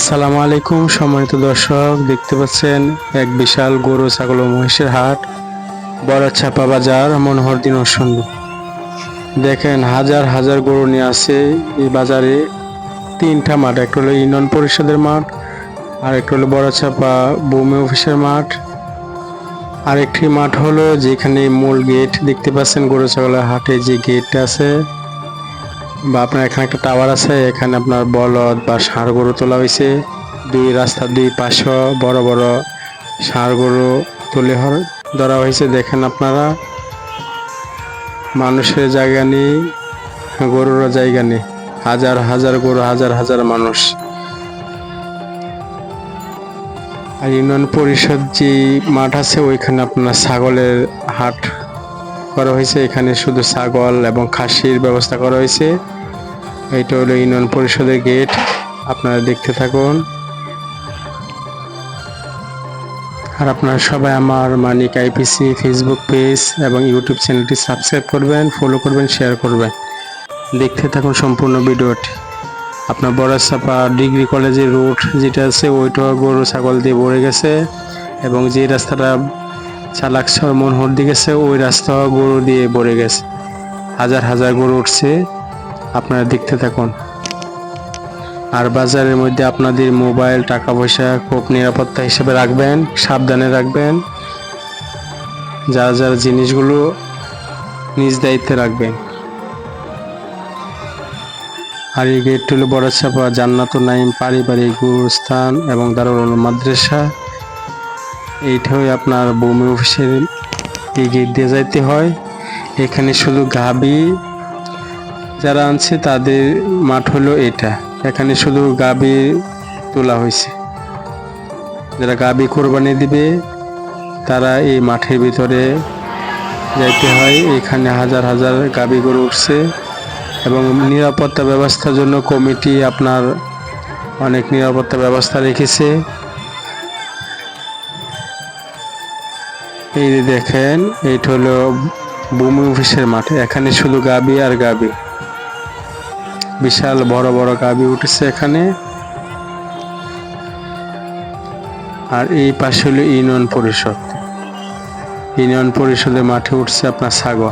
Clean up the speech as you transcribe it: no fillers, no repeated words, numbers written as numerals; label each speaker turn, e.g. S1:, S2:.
S1: আসসালামু আলাইকুম সম্মানিত দর্শক, দেখতে পাচ্ছেন এক বিশাল গরু ছাগল ও মহিষের হাট, বড়াচাপা বাজার, মনোহরদী নরসিংদী। দেখেন হাজার হাজার গরু নিয়ে আছে এই বাজারে। তিনটা মাঠ, একটা হলো ইউনিয়ন পরিষদের মাঠ, আর একটা হলো বড়াচাপা ভূমি অফিসের মাঠ, আরেকটি মাঠ হলো যেখানে মূল গেট দেখতে পাচ্ছেন গরু ছাগলের হাটে যে গেটটা আছে, বা আপনার এখানে একটা টাওয়ার আছে, এখানে আপনার বলদ বা ষাঁড় গরু তোলা হয়েছে। দুই রাস্তার দুই পাশে বড় বড় ষাঁড় গরু তুলে ধরা হয়েছে। দেখেন আপনারা, মানুষের জায়গা নেই, গরুরও জায়গা নেই। হাজার হাজার গরু, হাজার হাজার মানুষ। আর ইউনিয়ন পরিষদ যে মাঠ আছে ওইখানে আপনার ছাগলের হাট করা হয়েছে। এখানে শুধু ছাগল এবং খাসির ব্যবস্থা করা হয়েছে। এইটা হলো ইউনিয়ন পরিষদের গেট, আপনারা দেখতে থাকুন। আর আপনারা সবাই আমার মানিক আইপিসি ফেসবুক পেজ এবং ইউটিউব চ্যানেলটি সাবস্ক্রাইব করবেন, ফলো করবেন, শেয়ার করবেন। দেখতে থাকুন সম্পূর্ণ ভিডিওটি। আপনার বড়াচাপা ডিগ্রি কলেজের রুট যেটা আছে ওইটা গরু ছাগল দিয়ে ভরে গেছে, এবং যে রাস্তাটা চালাকছড় মনোহরদী গেছে ওই রাস্তা গরু দিয়ে ভরে গেছে। হাজার হাজার গরু উঠছে, আপনারা দেখতে থাকুন। আর বাজারের মধ্যে আপনাদের মোবাইল, টাকা পয়সা খুব নিরাপত্তা হিসেবে রাখবেন, সাবধানে রাখবেন। যার যার জিনিসগুলো নিজ দায়িত্বে রাখবেন। আর এই গেটটি হলো বড়াচাপা জান্নাতুল নাঈম পারিবারিক গুরুস্থান এবং দারুল উলুম মাদ্রাসা। এইটাই আপনার ভূমি অফিসের এই গেট দিয়ে যাইতে হয়। এখানে শুধু গাবি যারা আনছে তাদের মাঠ হলো এটা। এখানে শুধু গাবি তোলা হয়েছে। যারা গাবি কোরবানি দিবে তারা এই মাঠের ভিতরে যাইতে হয়। এখানে হাজার হাজার গাবি গরু উঠছে, এবং নিরাপত্তা ব্যবস্থার জন্য কমিটি আপনার অনেক নিরাপত্তা ব্যবস্থা রেখেছে। এই যে দেখেন, এইটা হলো ভূমি অফিসের মাঠ। এখানে শুধু গাবি আর গাবি, বিশাল বড় বড় গাবি উঠেছে এখানে। আর এই পাশে হলো ইউনিয়ন পরিষদ। ইউনিয়ন পরিষদের মাঠে উঠছে আপনার ছাগল।